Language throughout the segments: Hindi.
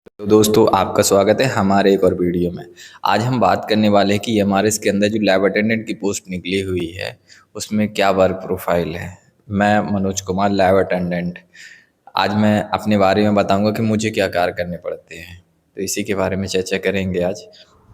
तो दोस्तों आपका स्वागत है हमारे एक और वीडियो में। आज हम बात करने वाले हैं कि हमारे इसके अंदर जो लैब अटेंडेंट की पोस्ट निकली हुई है उसमें क्या वर्क प्रोफाइल है। मैं मनोज कुमार लैब अटेंडेंट। आज मैं अपने बारे में बताऊंगा कि मुझे क्या कार्य करने पड़ते हैं, तो इसी के बारे में चर्चा करेंगे आज।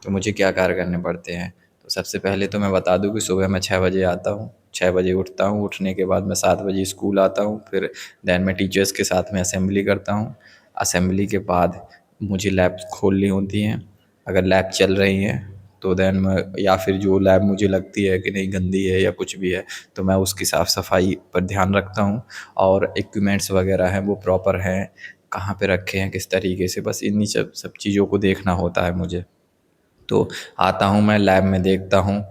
तो मुझे क्या कार्य करने पड़ते हैं, तो सबसे पहले तो मैं बता दूं कि सुबह मैं 6 बजे आता हूँ, 6 बजे उठता हूँ। उठने के बाद मैं 7 बजे स्कूल आता हूँ। फिर दैन मैं टीचर्स के साथ में असेंबली करता हूँ। असेंबली के बाद मुझे लैब खोलनी होती हैं। अगर लैब चल रही हैं तो दैन मैं, या फिर जो लैब मुझे लगती है कि नहीं गंदी है या कुछ भी है, तो मैं उसकी साफ़ सफाई पर ध्यान रखता हूँ। और इक्विपमेंट्स वगैरह हैं वो प्रॉपर हैं, कहाँ पे रखे हैं, किस तरीके से, बस इन्हीं सब सब चीज़ों को देखना होता है मुझे। तो आता हूँ मैं लैब में देखता हूँ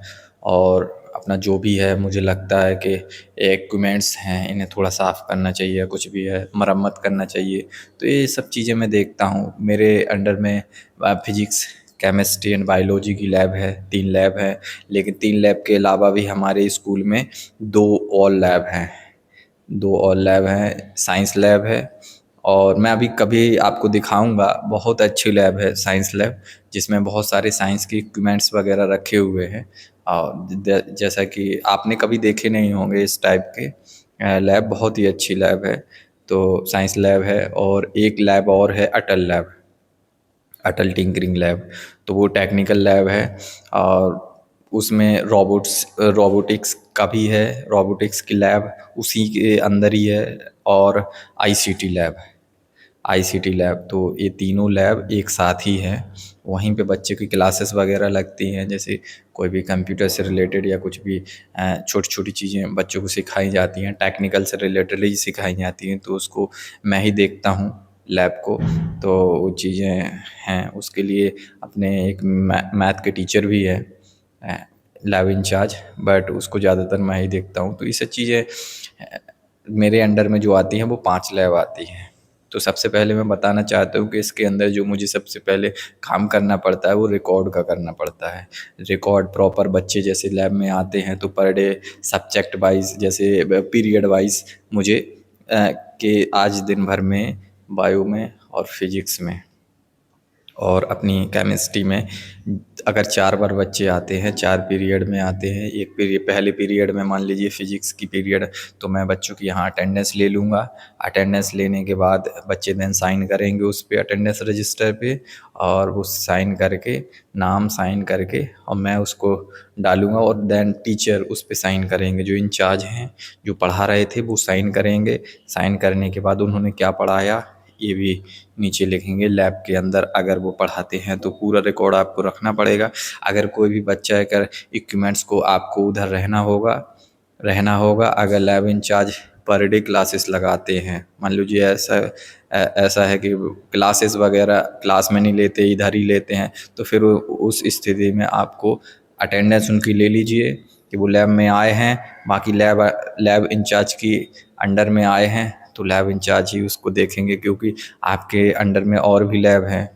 और अपना जो भी है मुझे लगता है कि इक्विपमेंट्स हैं इन्हें थोड़ा साफ़ करना चाहिए, कुछ भी है मरम्मत करना चाहिए। तो ये सब चीज़ें मैं देखता हूँ। मेरे अंडर में फिजिक्स, केमिस्ट्री एंड बायोलॉजी की लैब है, 3 लैब है। लेकिन 3 लैब के अलावा भी हमारे स्कूल में 2 और लैब हैं। साइंस लैब है, और मैं अभी कभी आपको दिखाऊंगा, बहुत अच्छी लैब है साइंस लैब, जिसमें बहुत सारे साइंस के इक्विपमेंट्स वगैरह रखे हुए हैं। और जैसा कि आपने कभी देखे नहीं होंगे इस टाइप के लैब, बहुत ही अच्छी लैब है। तो साइंस लैब है, और एक लैब और है अटल लैब, अटल टिंकरिंग लैब। तो वो टेक्निकल लैब है, और उसमें रोबोटिक्स का भी है, रोबोटिक्स की लैब उसी के अंदर ही है। और आईसीटी लैब, आईसीटी लैब, तो ये तीनों लैब एक साथ ही हैं। वहीं पे बच्चे की क्लासेस वगैरह लगती हैं, जैसे कोई भी कंप्यूटर से रिलेटेड या कुछ भी छोटी छोटी चीज़ें बच्चों को सिखाई जाती हैं, टेक्निकल से रिलेटेड ही सिखाई जाती हैं। तो उसको मैं ही देखता हूँ लैब को। तो वो चीज़ें हैं, उसके लिए अपने एक मैथ के टीचर भी है, लैब इंचार्ज, बट उसको ज़्यादातर मैं ही देखता हूँ। तो ये सब चीज़ें मेरे अंडर में जो आती हैं वो 5 लैब आती हैं। तो सबसे पहले मैं बताना चाहता हूँ कि इसके अंदर जो मुझे सबसे पहले काम करना पड़ता है वो रिकॉर्ड का करना पड़ता है। रिकॉर्ड प्रॉपर, बच्चे जैसे लैब में आते हैं तो पर डे सब्जेक्ट वाइज, जैसे पीरियड वाइज मुझे कि आज दिन भर में बायो में और फिजिक्स में और अपनी केमिस्ट्री में अगर 4 बार बच्चे आते हैं, 4 पीरियड में आते हैं। एक पीरियड, पहले पीरियड में मान लीजिए फिजिक्स की पीरियड, तो मैं बच्चों की यहाँ अटेंडेंस ले लूँगा। अटेंडेंस लेने के बाद बच्चे देन साइन करेंगे उस पे, अटेंडेंस रजिस्टर पे, और वो साइन करके, नाम साइन करके, और मैं उसको डालूँगा, और देन टीचर उस पे साइन करेंगे। जो इंचार्ज हैं, जो पढ़ा रहे थे, वो साइन करेंगे। साइन करने के बाद उन्होंने क्या पढ़ाया ये भी नीचे लिखेंगे। लैब के अंदर अगर वो पढ़ाते हैं तो पूरा रिकॉर्ड आपको रखना पड़ेगा। अगर कोई भी बच्चा अगर इक्विपमेंट्स को, आपको उधर रहना होगा। अगर lab in charge per day classes लगाते हैं, मान लीजिए ऐसा है कि क्लासेस वगैरह क्लास में नहीं लेते, इधर ही लेते हैं, तो फिर उस स्थिति में आपको अटेंडेंस उनकी ले लीजिए कि वो लैब में आए हैं। बाकी लैब इंचार्ज की अंडर में आए हैं तो लैब इंचार्ज ही उसको देखेंगे, क्योंकि आपके अंडर में और भी लैब हैं।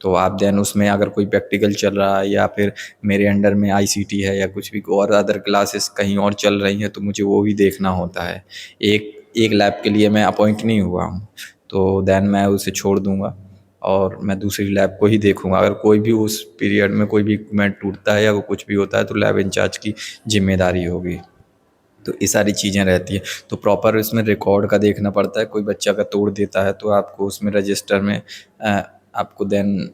तो आप देन उसमें अगर कोई प्रैक्टिकल चल रहा है, या फिर मेरे अंडर में आईसीटी है, या कुछ भी और अदर क्लासेस कहीं और चल रही हैं, तो मुझे वो भी देखना होता है। एक एक लैब के लिए मैं अपॉइंट नहीं हुआ हूँ, तो देन मैं उसे छोड़ दूँगा और मैं दूसरी लैब को ही देखूँगा। अगर कोई भी उस पीरियड में कोई भी इक्विपमेंट टूटता है या वो कुछ भी होता है, तो लैब इंचार्ज की जिम्मेदारी होगी। तो ये सारी चीज़ें रहती हैं। तो प्रॉपर इसमें रिकॉर्ड का देखना पड़ता है। कोई बच्चा अगर तोड़ देता है तो आपको उसमें रजिस्टर में आपको देन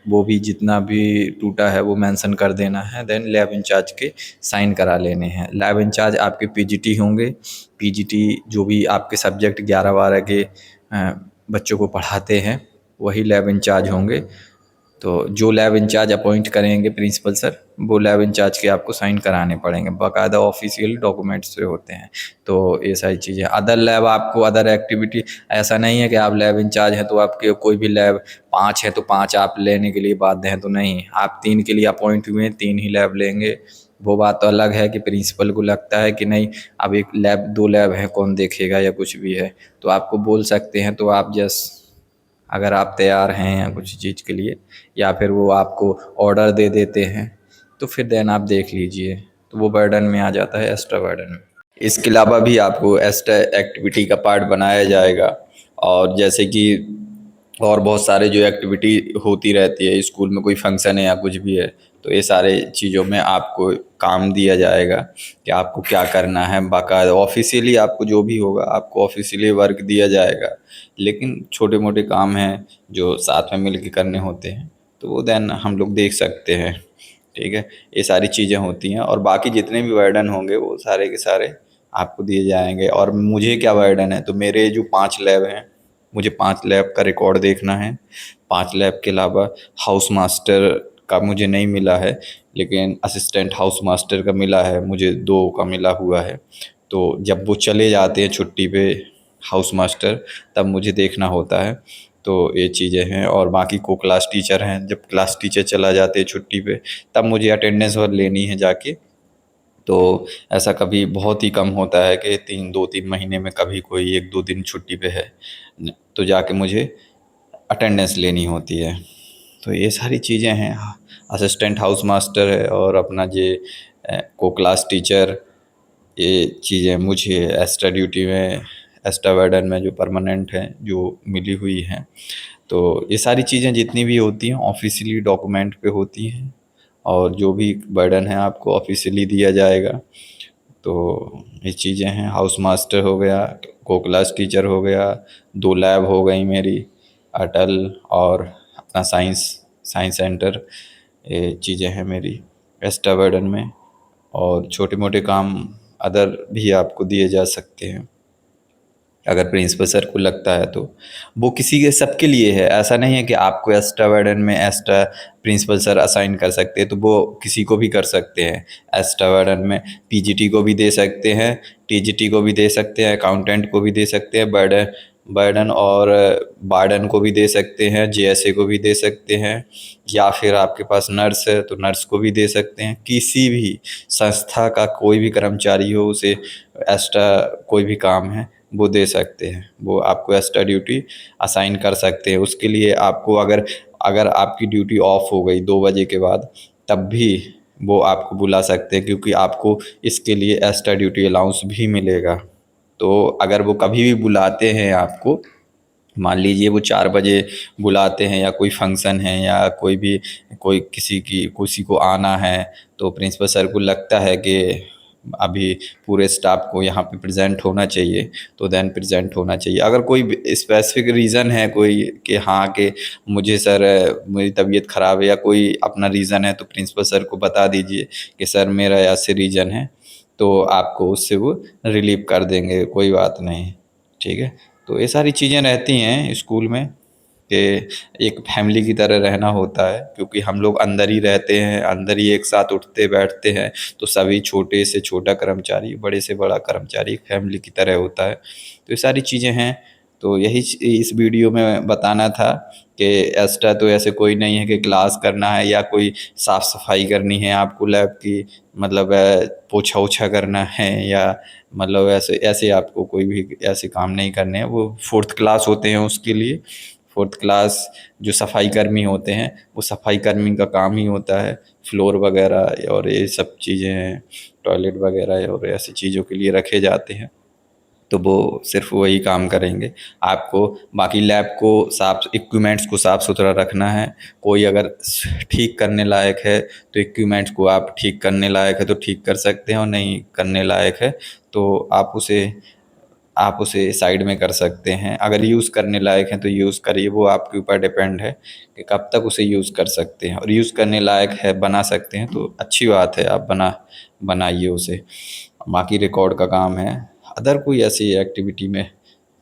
वो भी जितना भी टूटा है वो मेंशन कर देना है। देन लैब इंचार्ज के साइन करा लेने हैं। लैब इंचार्ज आपके पीजीटी होंगे। पीजीटी जो भी आपके सब्जेक्ट 11-12 के बच्चों को पढ़ाते हैं, वही लैब इंचार्ज होंगे। तो जो लैब इंचार्ज अपॉइंट करेंगे प्रिंसिपल सर, वो लैब इंचार्ज के आपको साइन कराने पड़ेंगे, बाकायदा ऑफिशियल डॉक्यूमेंट्स से होते हैं। तो ये सारी चीज़ें। अदर लैब आपको, अदर एक्टिविटी, ऐसा नहीं है कि आप लैब इंचार्ज हैं तो आपके कोई भी लैब 5 है तो 5 आप लेने के लिए बाध्य हैं, तो नहीं, आप 3 के लिए अपॉइंट हुए हैं, 3 ही लैब लेंगे। वो बात तो अलग है कि प्रिंसिपल को लगता है कि नहीं अब एक लैब, 2 लैब है, कौन देखेगा या कुछ भी है, तो आपको बोल सकते हैं। तो आप जस्ट, अगर आप तैयार हैं या कुछ चीज़ के लिए, या फिर वो आपको ऑर्डर दे देते हैं, तो फिर देन आप देख लीजिए। तो वो बर्डन में आ जाता है, एक्स्ट्रा बर्डन में। इसके अलावा भी आपको एक्स्ट्रा एक्टिविटी का पार्ट बनाया जाएगा। और जैसे कि और बहुत सारे जो एक्टिविटी होती रहती है स्कूल में, कोई फंक्शन है या कुछ भी है, तो ये सारे चीज़ों में आपको काम दिया जाएगा कि आपको क्या करना है। बाकायदा ऑफिशियली आपको जो भी होगा आपको ऑफिशियली वर्क दिया जाएगा, लेकिन छोटे मोटे काम हैं जो साथ में मिल के करने होते हैं तो वो देन हम लोग देख सकते हैं। ठीक है, ये सारी चीज़ें होती हैं और बाकी जितने भी बर्डन होंगे वो सारे के सारे आपको दिए जाएंगे। और मुझे क्या बर्डन है, तो मेरे जो 5 लैब हैं, मुझे 5 लैब का रिकॉर्ड देखना है। 5 लैब के अलावा हाउस मास्टर का मुझे नहीं मिला है, लेकिन असिस्टेंट हाउस मास्टर का मिला है, मुझे 2 का मिला हुआ है। तो जब वो चले जाते हैं छुट्टी पे हाउस मास्टर, तब मुझे देखना होता है। तो ये चीज़ें हैं। और बाकी को क्लास टीचर हैं, जब क्लास टीचर चला जाते हैं छुट्टी पे तब मुझे अटेंडेंस और लेनी है जाके। तो ऐसा कभी बहुत ही कम होता है कि 2-3 महीने में कभी कोई 1-2 दिन छुट्टी पे है तो जाके मुझे अटेंडेंस लेनी होती है। तो ये सारी चीज़ें हैं। असिस्टेंट हाउस मास्टर है और अपना ये को क्लास टीचर, ये चीज़ें मुझे एक्स्ट्रा ड्यूटी में, एक्स्ट्रा वार्डन में जो परमानेंट है जो मिली हुई हैं। तो ये सारी चीज़ें जितनी भी होती हैं ऑफिशियली डॉक्यूमेंट पे होती हैं, और जो भी बर्डन है आपको ऑफिशियली दिया जाएगा। तो ये चीज़ें हैं, हाउस मास्टर हो गया, को क्लास टीचर हो गया, 2 लैब हो गई मेरी, अटल और अपना साइंस साइंस सेंटर, ये चीज़ें हैं मेरी एक्स्ट्रा बर्डन में। और छोटे मोटे काम अदर भी आपको दिए जा सकते हैं अगर प्रिंसिपल सर को लगता है तो। वो किसी के सबके लिए है, ऐसा नहीं है कि आपको एक्स्ट्रा वार्डन में एक्स्ट्रा प्रिंसिपल सर असाइन कर सकते हैं तो वो किसी को भी कर सकते हैं। एक्स्ट्रा वार्डन में पीजीटी को भी दे सकते हैं, टीजीटी को भी दे सकते हैं, अकाउंटेंट को भी दे सकते हैं, बर्डन बर्डन और वार्डन को भी दे सकते हैं, जेएसए को भी दे सकते हैं, या फिर आपके पास नर्स है तो नर्स को भी दे सकते हैं। किसी भी संस्था का कोई भी कर्मचारी हो उसे एक्स्ट्रा कोई भी काम है वो दे सकते हैं, वो आपको एक्स्ट्रा ड्यूटी असाइन कर सकते हैं। उसके लिए आपको अगर अगर आपकी ड्यूटी ऑफ हो गई 2 बजे के बाद, तब भी वो आपको बुला सकते हैं, क्योंकि आपको इसके लिए एक्स्ट्रा ड्यूटी अलाउंस भी मिलेगा। तो अगर वो कभी भी बुलाते हैं आपको, मान लीजिए वो 4 बजे बुलाते हैं या कोई फंक्शन है या कोई भी कोई किसी को आना है, तो प्रिंसिपल सर को लगता है कि अभी पूरे स्टाफ को यहाँ पे प्रेजेंट होना चाहिए, तो देन प्रेजेंट होना चाहिए। अगर कोई स्पेसिफिक रीज़न है कोई कि हाँ कि मुझे सर मेरी तबीयत ख़राब है या कोई अपना रीज़न है, तो प्रिंसिपल सर को बता दीजिए कि सर मेरा ऐसे रीज़न है, तो आपको उससे वो रिलीव कर देंगे, कोई बात नहीं। ठीक है, तो ये सारी चीज़ें रहती हैं स्कूल में कि एक फैमिली की तरह रहना होता है, क्योंकि हम लोग अंदर ही रहते हैं, अंदर ही एक साथ उठते बैठते हैं। तो सभी छोटे से छोटा कर्मचारी, बड़े से बड़ा कर्मचारी एक फैमिली की तरह होता है। तो ये सारी चीज़ें हैं। तो यही इस वीडियो में बताना था कि एक्स्ट्रा तो ऐसे कोई नहीं है कि क्लास करना है या कोई साफ़ सफाई करनी है आपको लैब की, मतलब पोछा ओछा करना है, या मतलब ऐसे ऐसे आपको कोई भी ऐसे काम नहीं करने हैं। वो 4th क्लास होते हैं उसके लिए। 4th क्लास जो सफाई कर्मी होते हैं वो सफाई कर्मी का काम ही होता है, फ्लोर वगैरह और ये सब चीज़ें हैं, टॉयलेट वगैरह और ऐसी चीज़ों के लिए रखे जाते हैं। तो वो सिर्फ वही काम करेंगे। आपको बाकी लैब को साफ इक्विपमेंट्स को साफ़ सुथरा रखना है। कोई अगर ठीक करने लायक है तो इक्विपमेंट्स को आप ठीक करने लायक है तो ठीक कर सकते हैं, और नहीं करने लायक है तो आप उसे साइड में कर सकते हैं। अगर यूज़ करने लायक है तो यूज़ करिए, वो आपके ऊपर डिपेंड है कि कब तक उसे यूज़ कर सकते हैं। और यूज़ करने लायक है, बना सकते हैं तो अच्छी बात है, आप बनाइए उसे। बाकी रिकॉर्ड का काम है। अदर कोई ऐसी एक्टिविटी में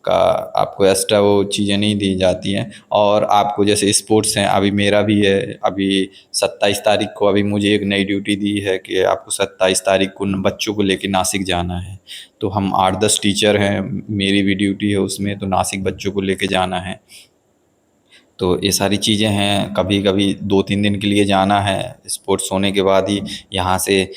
का आपको एक्स्ट्रा वो चीज़ें नहीं दी जाती हैं। और आपको जैसे स्पोर्ट्स हैं, अभी मेरा भी है, अभी 27 तारीख को अभी मुझे एक नई ड्यूटी दी है कि आपको 27 तारीख को बच्चों को लेके नासिक जाना है। तो हम 8-10 टीचर हैं, मेरी भी ड्यूटी है उसमें, तो नासिक बच्चों को लेके जाना है। तो ये सारी चीज़ें हैं, कभी कभी 2-3 दिन के लिए जाना है। स्पोर्ट्स होने के बाद ही यहाँ से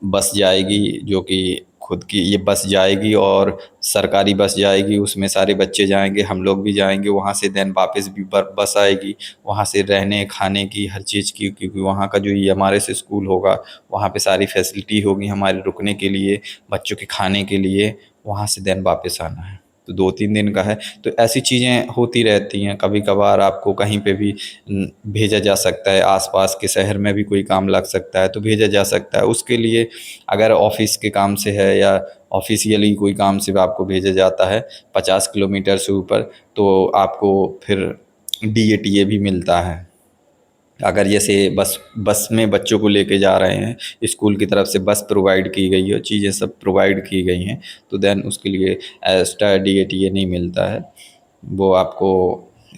बस जाएगी, जो कि खुद की ये बस जाएगी और सरकारी बस जाएगी, उसमें सारे बच्चे जाएंगे, हम लोग भी जाएंगे वहाँ से। देन वापस भी बस आएगी, वहाँ से रहने खाने की हर चीज़ की, क्योंकि वहाँ का जो ये हमारे से स्कूल होगा वहाँ पे सारी फैसिलिटी होगी हमारे रुकने के लिए, बच्चों के खाने के लिए। वहाँ से देन वापस आना है। तो 2-3 दिन का है। तो ऐसी चीज़ें होती रहती हैं। कभी कभार आपको कहीं पे भी भेजा जा सकता है, आसपास के शहर में भी कोई काम लग सकता है तो भेजा जा सकता है। उसके लिए अगर ऑफिस के काम से है या ऑफिशियली कोई काम से आपको भेजा जाता है 50 किलोमीटर से ऊपर, तो आपको फिर DATA भी मिलता है। अगर जैसे बस बस में बच्चों को लेके जा रहे हैं, स्कूल की तरफ से बस प्रोवाइड की गई है, चीज़ें सब प्रोवाइड की गई हैं, तो देन उसके लिए एक्स्ट्रा DATA नहीं मिलता है। वो आपको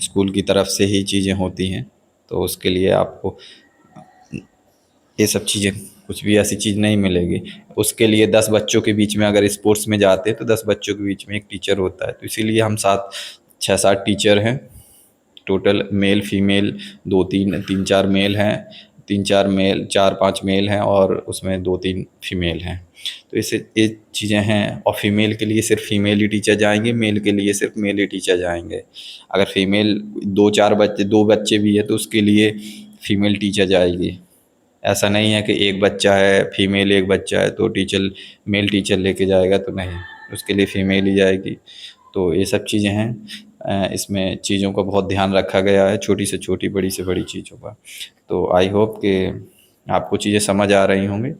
स्कूल की तरफ से ही चीज़ें होती हैं, तो उसके लिए आपको ये सब चीज़ें कुछ भी ऐसी चीज़ नहीं मिलेगी। उसके लिए 10 बच्चों के बीच में अगर स्पोर्ट्स में जाते हैं तो 10 बच्चों के बीच में एक टीचर होता है, तो इसीलिए हम 6-7 टीचर हैं टोटल, मेल फीमेल 2-3 3-4 मेल हैं, 3-4 मेल 4-5 मेल हैं और उसमें 2-3 फीमेल हैं। तो इससे ये चीज़ें हैं। और फीमेल के लिए सिर्फ फीमेल ही टीचर जाएंगे, मेल के लिए सिर्फ मेल ही टीचर जाएंगे। अगर फीमेल 2-4 बच्चे 2 बच्चे भी है तो उसके लिए फीमेल टीचर जाएगी। ऐसा नहीं है कि एक बच्चा है फीमेल, एक बच्चा है तो टीचर मेल टीचर लेके जाएगा, तो नहीं, उसके लिए फीमेल ही जाएगी। तो ये सब चीज़ें हैं। इसमें चीज़ों का बहुत ध्यान रखा गया है, छोटी से छोटी बड़ी से बड़ी चीज़ों का। तो आई होप कि आपको चीज़ें समझ आ रही होंगी।